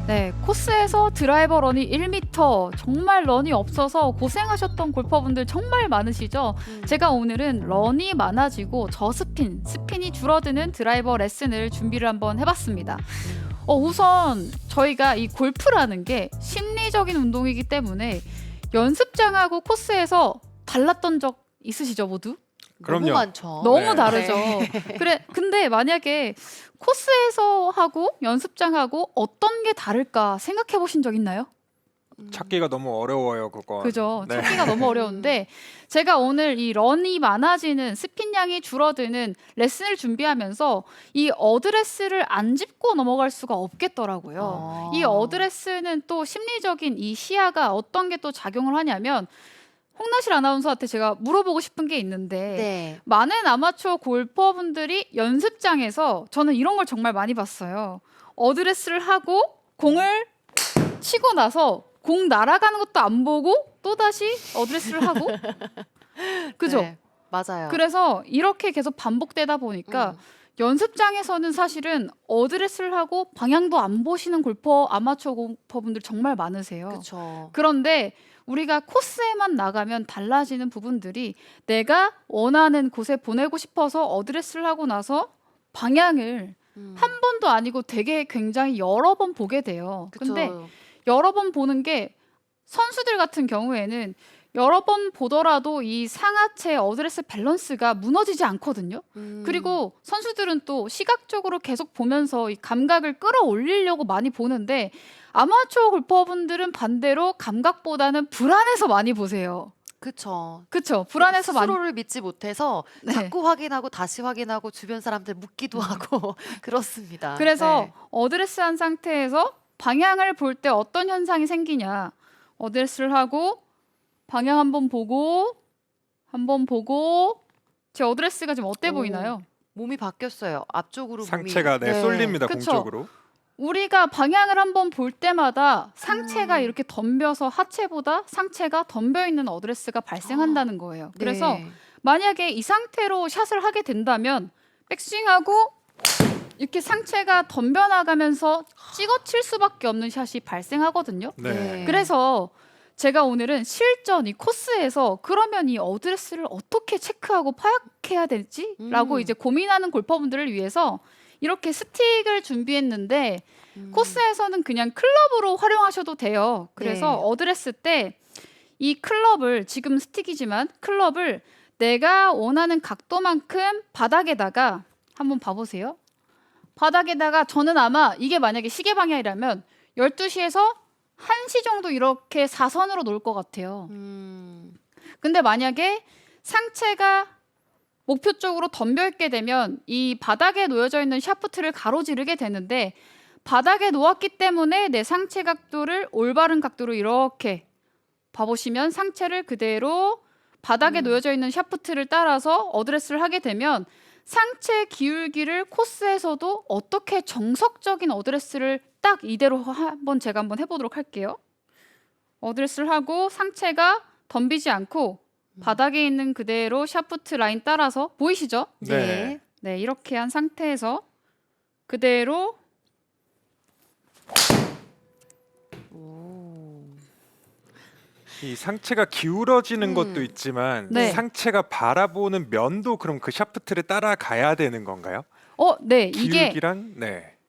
네, 코스에서 드라이버 런이 1m, 정말 런이 없어서 고생하셨던 골퍼분들 정말 많으시죠? 제가 오늘은 런이 많아지고 저스핀, 스핀이 줄어드는 드라이버 레슨을 준비를 한번 해봤습니다. 우선 저희가 이 골프라는 게 심리적인 운동이기 때문에 연습장하고 코스에서 달랐던 적 있으시죠, 모두? 그럼요. 너무 많죠. 너무 네. 다르죠. 근데 만약에 코스에서 하고 연습장하고 어떤 게 다를까 생각해 보신 적 있나요? 찾기가 너무 어려워요, 그건. 그죠. 네. 찾기가 너무 어려운데 제가 오늘 이 런이 많아지는 스핀량이 줄어드는 레슨을 준비하면서 이 어드레스를 안 짚고 넘어갈 수가 없겠더라고요. 이 어드레스는 또 심리적인 이 시야가 어떤 게 또 작용을 하냐면 홍나실 아나운서한테 제가 물어보고 싶은 게 있는데 네. 많은 아마추어 골퍼분들이 연습장에서 저는 이런 걸 정말 많이 봤어요. 어드레스를 하고 공을 치고 나서 공 날아가는 것도 안 보고 또다시 어드레스를 하고 그죠? 네, 맞아요. 그래서 이렇게 계속 반복되다 보니까 연습장에서는 사실은 어드레스를 하고 방향도 안 보시는 아마추어 골퍼분들 정말 많으세요. 그렇죠. 그런데 우리가 코스에만 나가면 달라지는 부분들이 내가 원하는 곳에 보내고 싶어서 어드레스를 하고 나서 방향을 한 번도 아니고 되게 굉장히 여러 번 보게 돼요. 근데 여러 번 보는 게 선수들 같은 경우에는 여러 번 보더라도 이 상하체 어드레스 밸런스가 무너지지 않거든요. 그리고 선수들은 또 시각적으로 계속 보면서 이 감각을 끌어올리려고 많이 보는데 아마추어 골퍼분들은 반대로 감각보다는 불안해서 많이 보세요. 그렇죠. 그렇죠. 불안해서 많이. 스스로를 믿지 못해서 네. 자꾸 확인하고 다시 확인하고 주변 사람들 묻기도 하고 그렇습니다. 그래서 네. 어드레스한 상태에서 방향을 볼 때 어떤 현상이 생기냐. 어드레스를 하고 방향 한번 보고 제 어드레스가 지금 어때 오. 보이나요? 몸이 바뀌었어요. 앞쪽으로 상체가 몸이. 쏠립니다, 그쵸. 공쪽으로. 우리가 방향을 한번 볼 때마다 상체가 이렇게 덤벼서 하체보다 상체가 덤벼 있는 어드레스가 발생한다는 거예요. 그래서 네. 만약에 이 상태로 샷을 하게 된다면 백스윙하고 이렇게 상체가 덤벼 나가면서 찍어칠 수밖에 없는 샷이 발생하거든요. 네. 그래서 제가 오늘은 실전 이 코스에서 그러면 이 어드레스를 어떻게 체크하고 파악해야 될지라고 이제 고민하는 골퍼분들을 위해서 이렇게 스틱을 준비했는데 코스에서는 그냥 클럽으로 활용하셔도 돼요. 그래서 네. 어드레스 때 이 클럽을 지금 스틱이지만 클럽을 내가 원하는 각도만큼 바닥에다가 한번 봐보세요. 바닥에다가 저는 아마 이게 만약에 시계 방향이라면 12시에서 1시 정도 이렇게 사선으로 놓을 것 같아요. 근데 만약에 상체가 목표 쪽으로 덤벼 있게 되면 이 바닥에 놓여져 있는 샤프트를 가로지르게 되는데 바닥에 놓았기 때문에 내 상체 각도를 올바른 각도로 이렇게 봐보시면 상체를 그대로 바닥에 놓여져 있는 샤프트를 따라서 어드레스를 하게 되면 상체 기울기를 코스에서도 어떻게 정석적인 어드레스를 딱 이대로 제가 한번 해보도록 할게요. 어드레스를 하고 상체가 덤비지 않고 바닥에 있는 그대로 샤프트 라인 따라서 보이시죠? 네. 네, 이렇게 한 상태에서 그대로 이 상체가 기울어지는 것도 있지만 네. 상체가 바라보는 면도 그럼 그 샤프트를 따라가야 되는 건가요? 네, 이게 기울기랑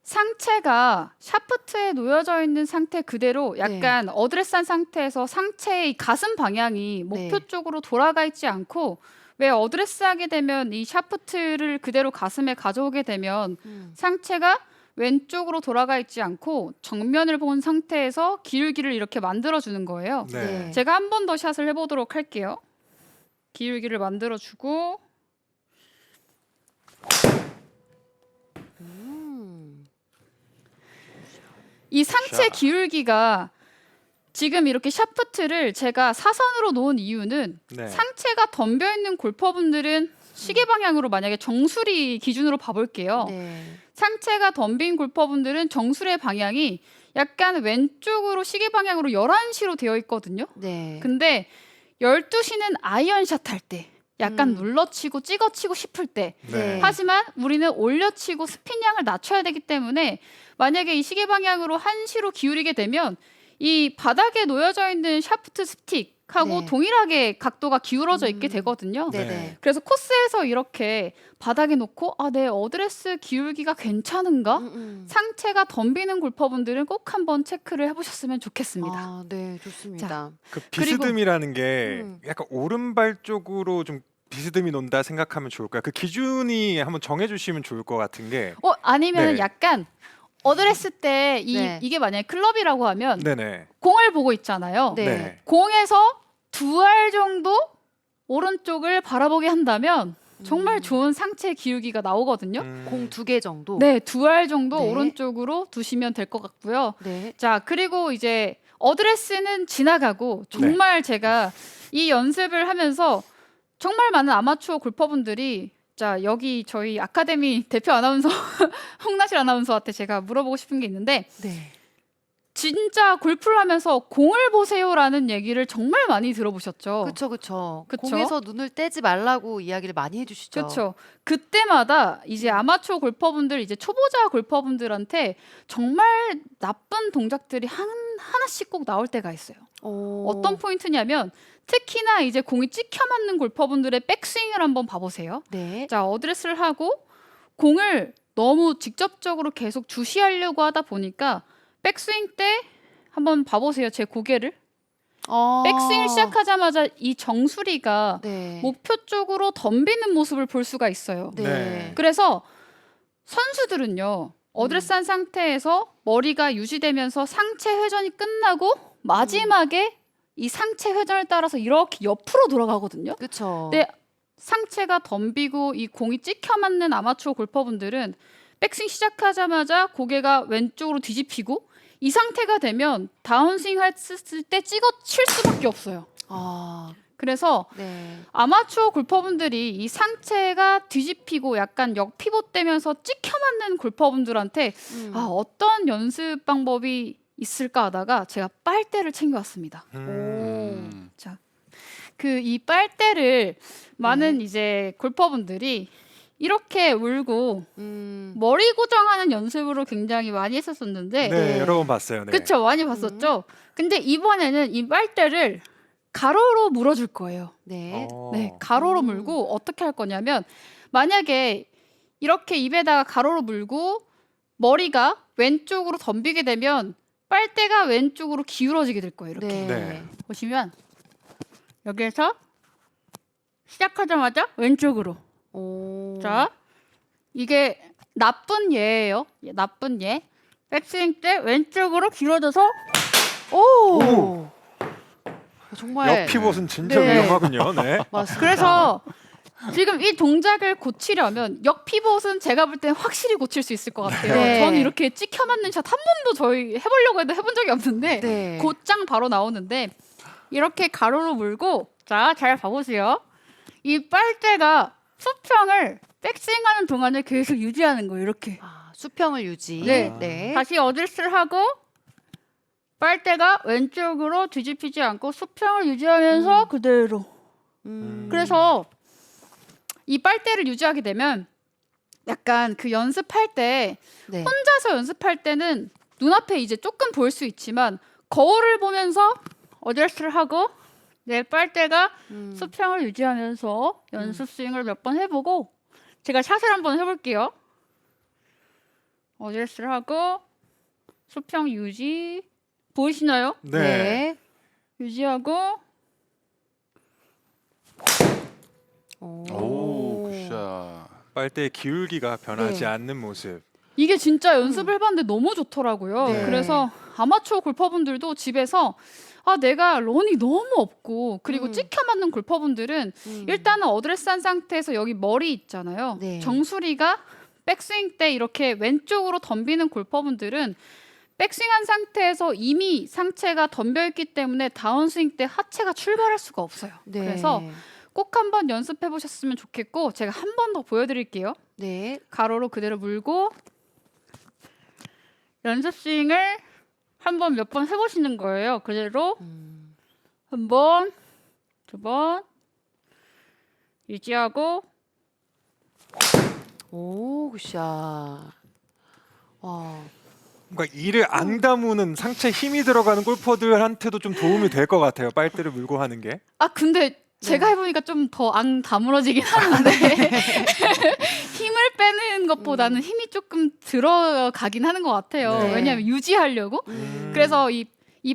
상체가 샤프트에 놓여져 있는 상태 그대로 약간 어드레스한 상태에서 상체의 가슴 방향이 목표 쪽으로 돌아가 있지 않고 왜 어드레스하게 되면 이 샤프트를 그대로 가슴에 가져오게 되면 상체가 왼쪽으로 돌아가 있지 않고 정면을 본 상태에서 기울기를 이렇게 만들어주는 거예요. 네. 제가 한 번 더 샷을 해보도록 할게요. 기울기를 만들어주고 이 상체 샷. 기울기가 지금 이렇게 샤프트를 제가 사선으로 놓은 이유는 네. 상체가 덤벼 있는 골퍼분들은 시계 방향으로 만약에 정수리 기준으로 봐볼게요. 상체가 덤빈 골퍼분들은 정수리의 방향이 약간 왼쪽으로 시계 방향으로 11시로 되어 있거든요. 근데 12시는 아이언샷 할 때 약간 음. 눌러치고 찍어치고 싶을 때 네. 하지만 우리는 올려치고 스핀량을 낮춰야 되기 때문에 만약에 이 시계 방향으로 한시로 기울이게 되면 이 바닥에 놓여져 있는 샤프트 스틱하고 네. 동일하게 각도가 기울어져 있게 되거든요. 네네. 네. 그래서 코스에서 이렇게 바닥에 놓고 내 어드레스 기울기가 괜찮은가? 상체가 덤비는 골퍼분들은 꼭 한번 체크를 해보셨으면 좋겠습니다. 아, 네, 좋습니다. 그 그리고- 비스듬이라는 게 음. 약간 오른발 쪽으로 좀 비스듬히 논다 생각하면 좋을까요? 그 기준이 한번 정해주시면 좋을 것 같은 게. 아니면 네. 약간 어드레스 때 네. 이게 만약에 클럽이라고 하면 네네. 공을 보고 있잖아요. 네. 네. 공에서 2알 정도 오른쪽을 바라보게 한다면 정말 좋은 상체 기울기가 나오거든요. 공 2개 정도. 네, 2알 정도 네. 오른쪽으로 두시면 될 것 같고요. 네. 자, 그리고 이제 어드레스는 지나가고 정말 제가 이 연습을 하면서 정말 많은 아마추어 골퍼분들이 자, 여기 저희 아카데미 대표 아나운서 홍나실 아나운서한테 제가 물어보고 싶은 게 있는데 네. 진짜 골프를 하면서 공을 보세요라는 얘기를 정말 많이 들어보셨죠. 그쵸. 그쵸? 공에서 눈을 떼지 말라고 이야기를 많이 해주시죠. 그렇죠. 그때마다 이제 아마추어 골퍼분들, 이제 초보자 골퍼분들한테 정말 나쁜 동작들이 하나씩 꼭 나올 때가 있어요. 어떤 포인트냐면 특히나 이제 공이 찍혀 맞는 골퍼분들의 백스윙을 한번 봐보세요. 네. 자, 어드레스를 하고 공을 너무 직접적으로 계속 주시하려고 하다 보니까 백스윙 때 한번 봐보세요. 제 고개를. 백스윙 시작하자마자 이 정수리가 네. 목표 쪽으로 덤비는 모습을 볼 수가 있어요. 네. 네. 그래서 선수들은요. 어드레스 한 상태에서 머리가 유지되면서 상체 회전이 끝나고 마지막에 이 상체 회전을 따라서 이렇게 옆으로 돌아가거든요. 그쵸. 근데 상체가 덤비고 이 공이 찍혀 맞는 아마추어 골퍼분들은 백스윙 시작하자마자 고개가 왼쪽으로 뒤집히고 이 상태가 되면 다운스윙 했을 때 찍어칠 수밖에 없어요. 아, 그래서 네. 아마추어 골퍼분들이 이 상체가 뒤집히고 약간 역피봇되면서 찍혀 맞는 골퍼분들한테 어떤 연습 방법이 있을까 하다가 제가 빨대를 챙겨왔습니다. 자, 그 이 빨대를 많은 이제 골퍼분들이 이렇게 울고 머리 고정하는 연습으로 굉장히 많이 했었었는데 네, 여러 번 봤어요. 네. 그쵸, 많이 봤었죠. 근데 이번에는 이 빨대를 가로로 물어줄 거예요. 네. 네, 가로로 물고 어떻게 할 거냐면 만약에 이렇게 입에다가 가로로 물고 머리가 왼쪽으로 덤비게 되면 빨대가 왼쪽으로 기울어지게 될 거예요. 이렇게 네. 보시면 여기에서 시작하자마자 왼쪽으로. 자, 이게 나쁜 예예요. 나쁜 예. 백스윙 때 왼쪽으로 길어져서 오. 정말 역피봇은 진짜 네. 위험하군요. 네. 맞습니다. 그래서 지금 이 동작을 고치려면 역피봇은 제가 볼 때 확실히 고칠 수 있을 것 같아요. 네. 저는 이렇게 찍혀 맞는 샷 한 번도 저희 해보려고 해도 해본 적이 없는데 네. 곧장 바로 나오는데 이렇게 가로로 물고 자, 잘 봐보세요. 이 빨대가 수평을 백스윙하는 동안에 계속 유지하는 거예요. 이렇게. 수평을 유지. 네. 네. 다시 어드레스를 하고 빨대가 왼쪽으로 뒤집히지 않고 수평을 유지하면서 그대로. 그래서 이 빨대를 유지하게 되면 약간 그 연습할 때 네. 혼자서 연습할 때는 눈앞에 이제 조금 보일 수 있지만 거울을 보면서 어드레스를 하고 내 빨대가 수평을 유지하면서 연습 스윙을 몇 번 해보고 제가 샷을 한번 해볼게요. 어드레스를 하고 수평 유지 보이시나요? 네. 네. 유지하고 오, 굿샷. 빨대의 기울기가 변하지 네. 않는 모습. 이게 진짜 연습을 해봤는데 너무 좋더라고요. 네. 그래서 아마추어 골퍼분들도 집에서 내가 런이 너무 없고 그리고 찍혀 맞는 골퍼분들은 일단은 어드레스 한 상태에서 여기 머리 있잖아요. 네. 정수리가 백스윙 때 이렇게 왼쪽으로 덤비는 골퍼분들은 백스윙한 상태에서 이미 상체가 덤벼있기 때문에 다운스윙 때 하체가 출발할 수가 없어요. 네. 그래서 꼭 한번 연습해 보셨으면 좋겠고 제가 한 번 더 보여드릴게요. 네. 가로로 그대로 물고 연습 스윙을 한번 몇 번 해보시는 거예요. 그대로 한 번, 두 번, 유지하고 오, 굿샷. 와. 뭔가 이를 안 다무는 상체 힘이 들어가는 골퍼들한테도 좀 도움이 될 것 같아요. 빨대를 물고 하는 게. 아 근데 제가 해보니까 좀 더 안 다물어지긴 하는데 힘을 빼는 것보다는 힘이 조금 들어가긴 하는 것 같아요. 네. 왜냐하면 유지하려고. 그래서 이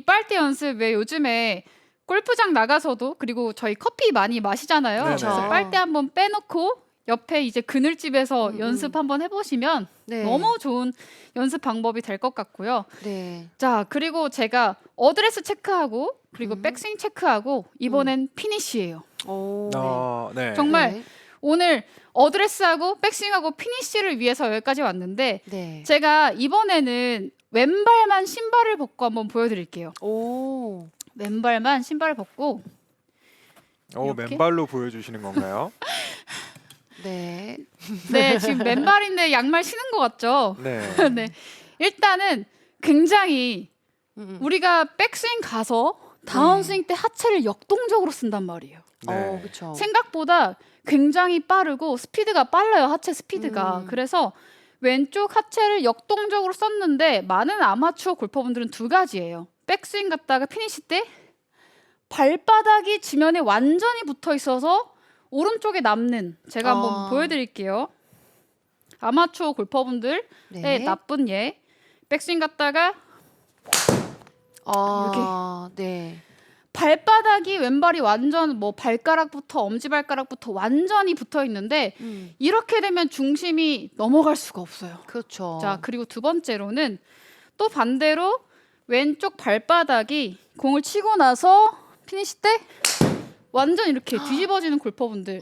빨대 연습 왜 요즘에 골프장 나가서도 그리고 저희 커피 많이 마시잖아요. 네네. 그래서 빨대 한번 빼놓고 옆에 이제 그늘집에서 음, 연습 한번 해보시면 네. 너무 좋은 연습 방법이 될 것 같고요. 네. 자 그리고 제가 어드레스 체크하고 그리고 음. 백스윙 체크하고 이번엔 피니쉬예요. 오. 네. 정말 네. 오늘 어드레스하고 백스윙하고 피니쉬를 위해서 여기까지 왔는데 네. 제가 이번에는 왼발만 신발을 벗고 한번 보여드릴게요. 오. 왼발만 신발을 벗고 이렇게? 맨발로 보여주시는 건가요? 네. 네 지금 맨발인데 양말 신은 것 같죠? 네. 네 일단은 굉장히 우리가 백스윙 가서 다운스윙 때 하체를 역동적으로 쓴단 말이에요. 어, 그렇죠. 생각보다 굉장히 빠르고 스피드가 빨라요. 하체 스피드가. 그래서 왼쪽 하체를 역동적으로 썼는데 많은 아마추어 골퍼분들은 두 가지예요. 백스윙 갔다가 피니시 때 발바닥이 지면에 완전히 붙어 있어서 오른쪽에 남는 제가 한번 보여드릴게요. 아마추어 골퍼분들의 네. 나쁜 예. 백스윙 갔다가 아, 네. 발바닥이 왼발이 완전 뭐 발가락부터 엄지발가락부터 완전히 붙어 있는데 이렇게 되면 중심이 넘어갈 수가 없어요. 그렇죠. 자, 그리고 두 번째로는 또 반대로 왼쪽 발바닥이 공을 치고 나서 피니시 때 완전 이렇게 뒤집어지는 골퍼분들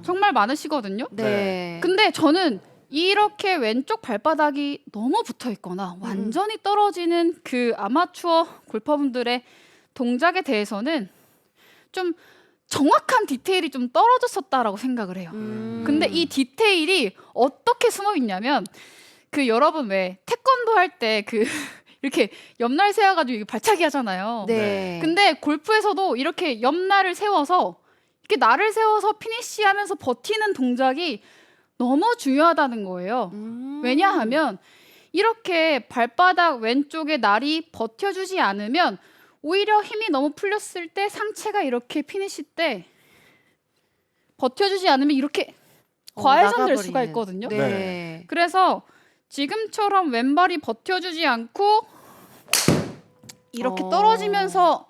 정말 많으시거든요. 네. 근데 저는 이렇게 왼쪽 발바닥이 너무 붙어 있거나 완전히 떨어지는 그 아마추어 골퍼분들의 동작에 대해서는 좀 정확한 디테일이 좀 떨어졌었다라고 생각을 해요. 근데 이 디테일이 어떻게 숨어 있냐면 그 여러분 왜 태권도 할 때 그 이렇게 옆날 세워가지고 이게 발차기 하잖아요. 네. 근데 골프에서도 이렇게 옆날을 세워서 이렇게 날을 세워서 피니시하면서 버티는 동작이 너무 중요하다는 거예요. 왜냐하면 이렇게 발바닥 왼쪽에 날이 버텨주지 않으면 오히려 힘이 너무 풀렸을 때 상체가 이렇게 피니시 때 버텨주지 않으면 이렇게 과회전될 수가 나가버리는. 있거든요. 네. 그래서 지금처럼 왼발이 버텨주지 않고 이렇게 떨어지면서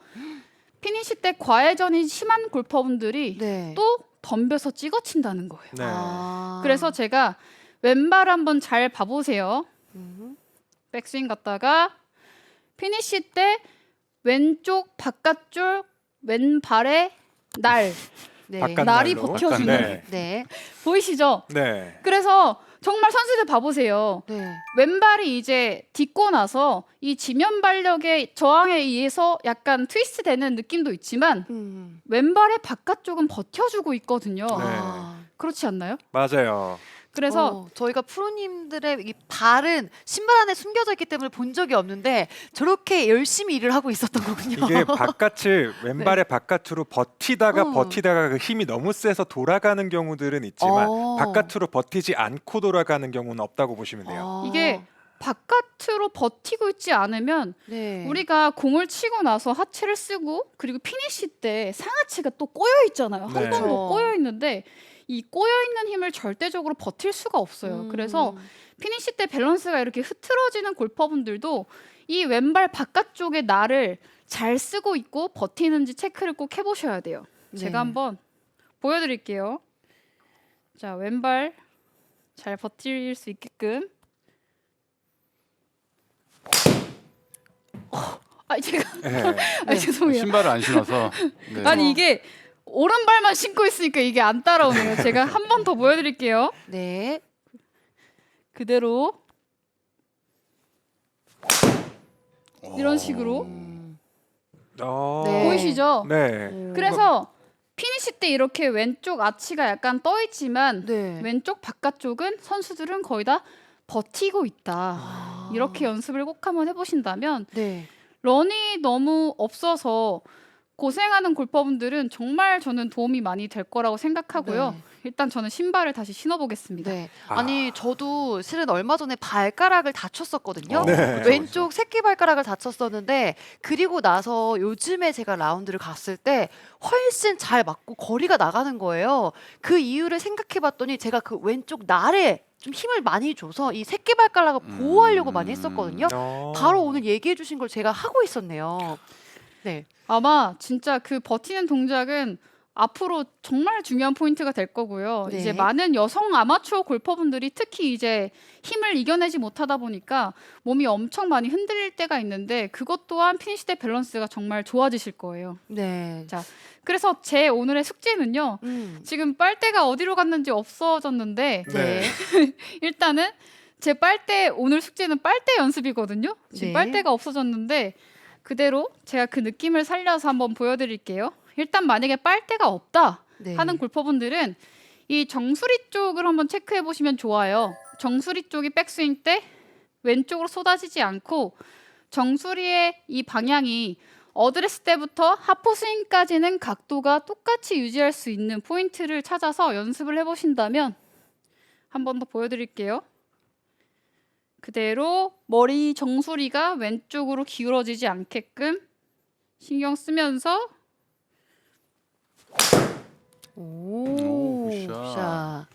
피니시 때 과회전이 심한 골퍼분들이 네. 또 덤벼서 찍어친다는 거예요. 네. 그래서 제가 왼발 한번 잘 봐보세요. 백스윙 갔다가 피니시 때 왼쪽 바깥쪽 왼발에 날 네. 바깥 날이 날로. 버텨주는 네. 네. 보이시죠? 네. 그래서 정말 선수들 봐보세요. 네. 왼발이 이제 딛고 나서 이 지면 발력의 저항에 의해서 약간 트위스트 되는 느낌도 있지만 왼발의 바깥쪽은 버텨주고 있거든요. 그렇지 않나요? 맞아요. 그래서 저희가 프로님들의 이 발은 신발 안에 숨겨져 있기 때문에 본 적이 없는데 저렇게 열심히 일을 하고 있었던 거군요. 이게 바깥을 왼발의 바깥으로 버티다가 그 힘이 너무 세서 돌아가는 경우들은 있지만 바깥으로 버티지 않고 돌아가는 경우는 없다고 보시면 돼요. 이게 바깥으로 버티고 있지 않으면 네. 우리가 공을 치고 나서 하체를 쓰고 그리고 피니시 때 상하체가 또 꼬여 있잖아요. 네. 한 번도 꼬여 있는데 이 꼬여 있는 힘을 절대적으로 버틸 수가 없어요. 그래서 피니시 때 밸런스가 이렇게 흐트러지는 골퍼분들도 이 왼발 바깥쪽에 날을 잘 쓰고 있고 버티는지 체크를 꼭 해보셔야 돼요. 네. 제가 한번 보여드릴게요. 자, 왼발 잘 버틸 수 있게끔. 제가 네. 죄송해요. 신발을 안 신어서. 네. 아니 이게 오른발만 신고 있으니까 이게 안 따라오네요. 제가 한 번 더 보여드릴게요. 네. 그대로 이런 식으로 네. 보이시죠? 네. 그래서 피니시 때 이렇게 왼쪽 아치가 약간 떠 있지만 네. 왼쪽 바깥쪽은 선수들은 거의 다 버티고 있다. 이렇게 연습을 꼭 한번 해보신다면 네. 런이 너무 없어서 고생하는 골퍼분들은 정말 저는 도움이 많이 될 거라고 생각하고요. 네. 일단 저는 신발을 다시 신어보겠습니다. 네. 아. 아니 저도 실은 얼마 전에 발가락을 다쳤었거든요. 네. 왼쪽 새끼 발가락을 다쳤었는데 그리고 나서 요즘에 제가 라운드를 갔을 때 훨씬 잘 맞고 거리가 나가는 거예요. 그 이유를 생각해봤더니 제가 그 왼쪽 날에 좀 힘을 많이 줘서 이 새끼 발가락을 보호하려고 많이 했었거든요. 바로 오늘 얘기해주신 걸 제가 하고 있었네요. 네. 아마 진짜 그 버티는 동작은 앞으로 정말 중요한 포인트가 될 거고요. 네. 이제 많은 여성 아마추어 골퍼분들이 특히 이제 힘을 이겨내지 못하다 보니까 몸이 엄청 많이 흔들릴 때가 있는데 그것 또한 피니시 때 밸런스가 정말 좋아지실 거예요. 네. 그래서 제 오늘의 숙제는요. 지금 빨대가 어디로 갔는지 없어졌는데 네. 일단은 제 빨대 오늘 숙제는 빨대 연습이거든요. 지금 네. 빨대가 없어졌는데 그대로 제가 그 느낌을 살려서 한번 보여드릴게요. 일단 만약에 빨대가 없다 네. 하는 골퍼분들은 이 정수리 쪽을 한번 체크해 보시면 좋아요. 정수리 쪽이 백스윙 때 왼쪽으로 쏟아지지 않고 정수리의 이 방향이 어드레스 때부터 하프 스윙까지는 각도가 똑같이 유지할 수 있는 포인트를 찾아서 연습을 해보신다면 한 번 더 보여드릴게요. 그대로 머리 정수리가 왼쪽으로 기울어지지 않게끔 신경 쓰면서 오, 굿샷. 샷.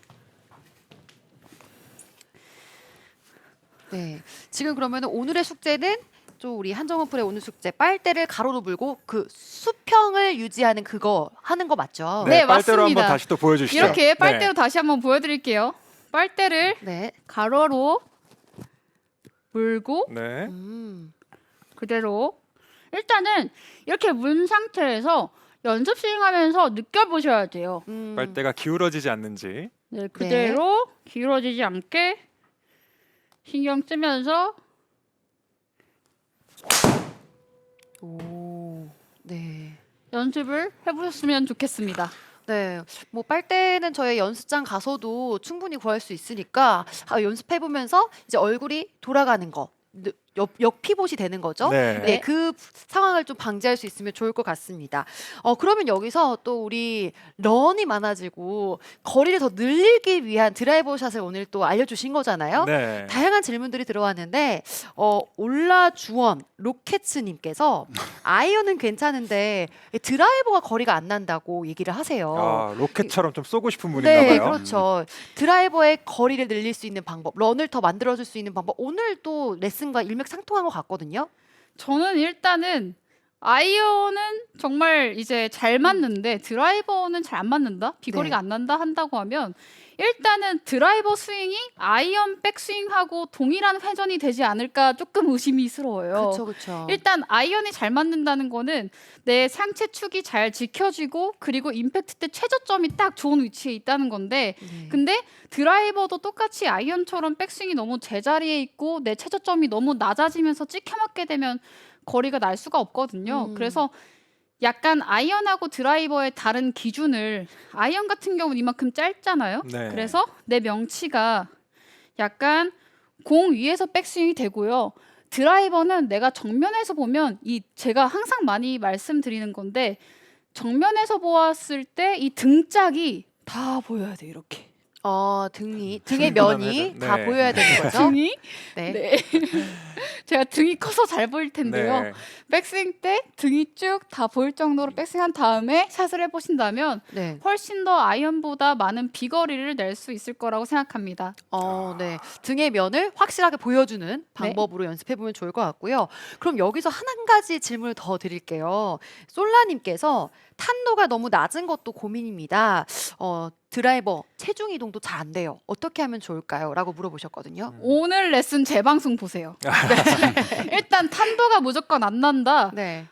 네. 지금 그러면 오늘의 숙제는 좀 우리 한정원 프로의 오늘 숙제 빨대를 가로로 물고 그 수평을 유지하는 그거 하는 거 맞죠? 네, 빨대로 맞습니다. 한번 다시 또 보여주시죠. 이렇게 네. 빨대로 다시 한번 보여드릴게요. 빨대를 네. 가로로 물고 네. 그대로 일단은 이렇게 문 상태에서 연습 스윙하면서 느껴보셔야 돼요. 빨대가 기울어지지 않는지. 네, 그대로 기울어지지 않게 신경 쓰면서 오. 네. 연습을 해보셨으면 좋겠습니다. 네, 뭐 빨대는 저희 연습장 가서도 충분히 구할 수 있으니까 연습해 보면서 이제 얼굴이 돌아가는 거, 역피봇이 되는 거죠. 네. 네, 그 상황을 좀 방지할 수 있으면 좋을 것 같습니다. 그러면 여기서 또 우리 런이 많아지고 거리를 더 늘리기 위한 드라이버 샷을 오늘 또 알려주신 거잖아요. 네. 다양한 질문들이 들어왔는데 올라주원 로켓츠님께서 아이언은 괜찮은데 드라이버가 거리가 안 난다고 얘기를 하세요. 아, 로켓처럼 좀 쏘고 싶은 분인가 네, 봐요. 그렇죠. 드라이버의 거리를 늘릴 수 있는 방법, 런을 더 만들어줄 수 있는 방법. 오늘 또 레슨과 일맥상통한 것 같거든요. 저는 일단은 아이언은 정말 이제 잘 맞는데 드라이버는 잘 안 맞는다? 비거리가 네. 안 난다 한다고 하면 일단은 드라이버 스윙이 아이언 백스윙하고 동일한 회전이 되지 않을까 조금 의심이스러워요. 그렇죠, 그렇죠. 일단 아이언이 잘 맞는다는 거는 내 상체 축이 잘 지켜지고 그리고 임팩트 때 최저점이 딱 좋은 위치에 있다는 건데 네. 근데 드라이버도 똑같이 아이언처럼 백스윙이 너무 제자리에 있고 내 최저점이 너무 낮아지면서 찍혀맞게 되면 거리가 날 수가 없거든요. 그래서 약간 아이언하고 드라이버의 다른 기준을 아이언 같은 경우는 이만큼 짧잖아요. 네. 그래서 내 명치가 약간 공 위에서 백스윙이 되고요. 드라이버는 내가 정면에서 보면 이 제가 항상 많이 말씀드리는 건데 정면에서 보았을 때 이 등짝이 다 보여야 돼 이렇게. 등의 충분한 면이 회전. 다 네. 보여야 되는 거죠. 등이 네. 네. 제가 등이 커서 잘 보일 텐데요. 네. 백스윙 때 등이 쭉 다 보일 정도로 백스윙한 다음에 샷을 해보신다면 네. 훨씬 더 아이언보다 많은 비거리를 낼 수 있을 거라고 생각합니다. 네. 등의 면을 확실하게 보여주는 방법으로 연습해 보면 좋을 것 같고요. 그럼 여기서 한 가지 질문을 더 드릴게요. 솔라님께서 탄도가 너무 낮은 것도 고민입니다. 드라이버 체중 이동도 잘 안 돼요. 어떻게 하면 좋을까요? 라고 물어보셨거든요. 오늘 레슨 재방송 보세요. 일단 탄도가 무조건 안 난다. 네.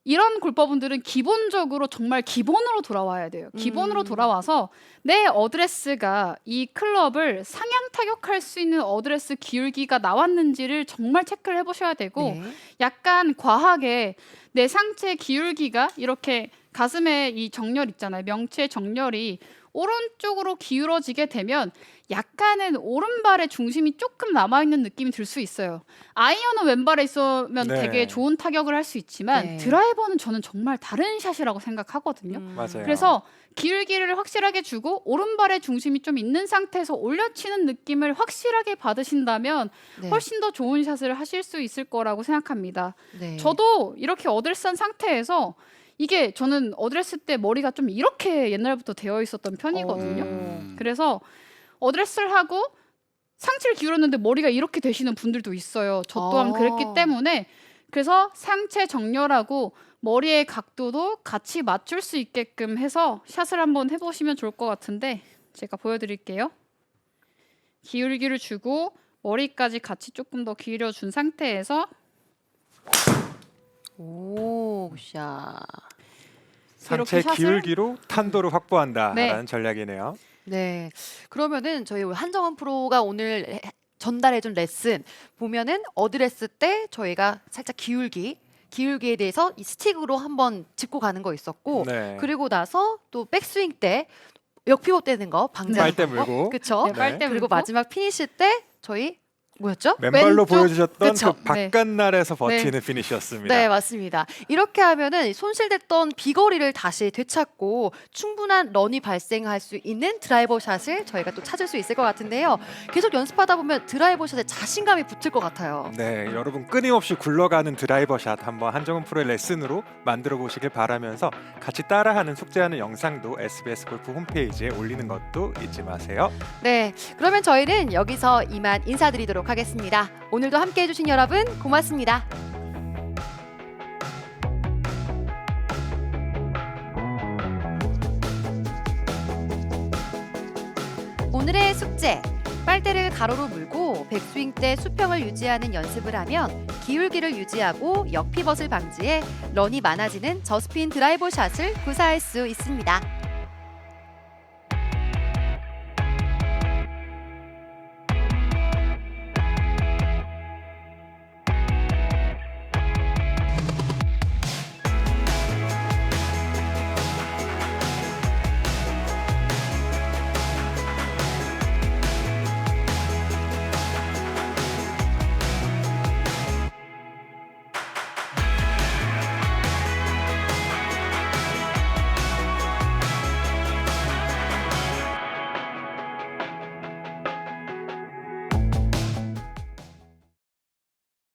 이런 골퍼분들은 기본적으로 정말 기본으로 돌아와야 돼요. 기본으로 돌아와서 내 어드레스가 이 클럽을 상향 타격할 수 있는 어드레스 기울기가 나왔는지를 정말 체크를 해보셔야 되고 네. 약간 과하게 내 상체 기울기가 이렇게 가슴에 이 정렬 있잖아요. 명치의 정렬이 오른쪽으로 기울어지게 되면 약간은 오른발의 중심이 조금 남아있는 느낌이 들 수 있어요. 아이언은 왼발에 있으면 네. 되게 좋은 타격을 할 수 있지만 네. 드라이버는 저는 정말 다른 샷이라고 생각하거든요. 맞아요. 그래서 기울기를 확실하게 주고 오른발의 중심이 좀 있는 상태에서 올려치는 느낌을 확실하게 받으신다면 네. 훨씬 더 좋은 샷을 하실 수 있을 거라고 생각합니다. 네. 저도 이렇게 어드레스한 상태에서 이게 저는 어드레스 때 머리가 좀 이렇게 옛날부터 되어 있었던 편이거든요. 그래서 어드레스를 하고 상체를 기울였는데 머리가 이렇게 되시는 분들도 있어요. 저 또한 그랬기 때문에 그래서 상체 정렬하고 머리의 각도도 같이 맞출 수 있게끔 해서 샷을 한번 해보시면 좋을 것 같은데 제가 보여드릴게요. 기울기를 주고 머리까지 같이 조금 더 기울여준 상태에서 오, 굿샷. 상체 이렇게 샷을- 기울기로 탄도를 확보한다라는 네. 전략이네요. 네. 그러면은 저희 한정원 프로가 오늘 전달해준 레슨 보면은 어드레스 때 저희가 살짝 기울기에 대해서 이 스틱으로 한번 짚고 가는 거 있었고 네. 그리고 나서 또 백스윙 때 역피봇 되는 거 방지하는 빨대 방법. 물고. 그쵸? 네, 빨대 그리고 물고. 마지막 피니시 때 저희 뭐였죠? 맨발로 왼쪽- 보여주셨던 그쵸. 그 바깥날에서 버티는 피니시였습니다. 네, 맞습니다. 이렇게 하면은 손실됐던 비거리를 다시 되찾고 충분한 런이 발생할 수 있는 드라이버 샷을 저희가 또 찾을 수 있을 것 같은데요. 계속 연습하다 보면 드라이버 샷에 자신감이 붙을 것 같아요. 네, 여러분 끊임없이 굴러가는 드라이버 샷 한번 한정은 프로의 레슨으로 만들어 보시길 바라면서 같이 따라하는 숙제하는 영상도 SBS 골프 홈페이지에 올리는 것도 잊지 마세요. 네, 그러면 저희는 여기서 이만 인사드리도록 하겠습니다. 오늘도 함께해 주신 여러분 고맙습니다. 오늘의 숙제. 빨대를 가로로 물고 백스윙 때 수평을 유지하는 연습을 하면 기울기를 유지하고 역피벗을 방지해 런이 많아지는 저스핀 드라이버 샷을 구사할 수 있습니다.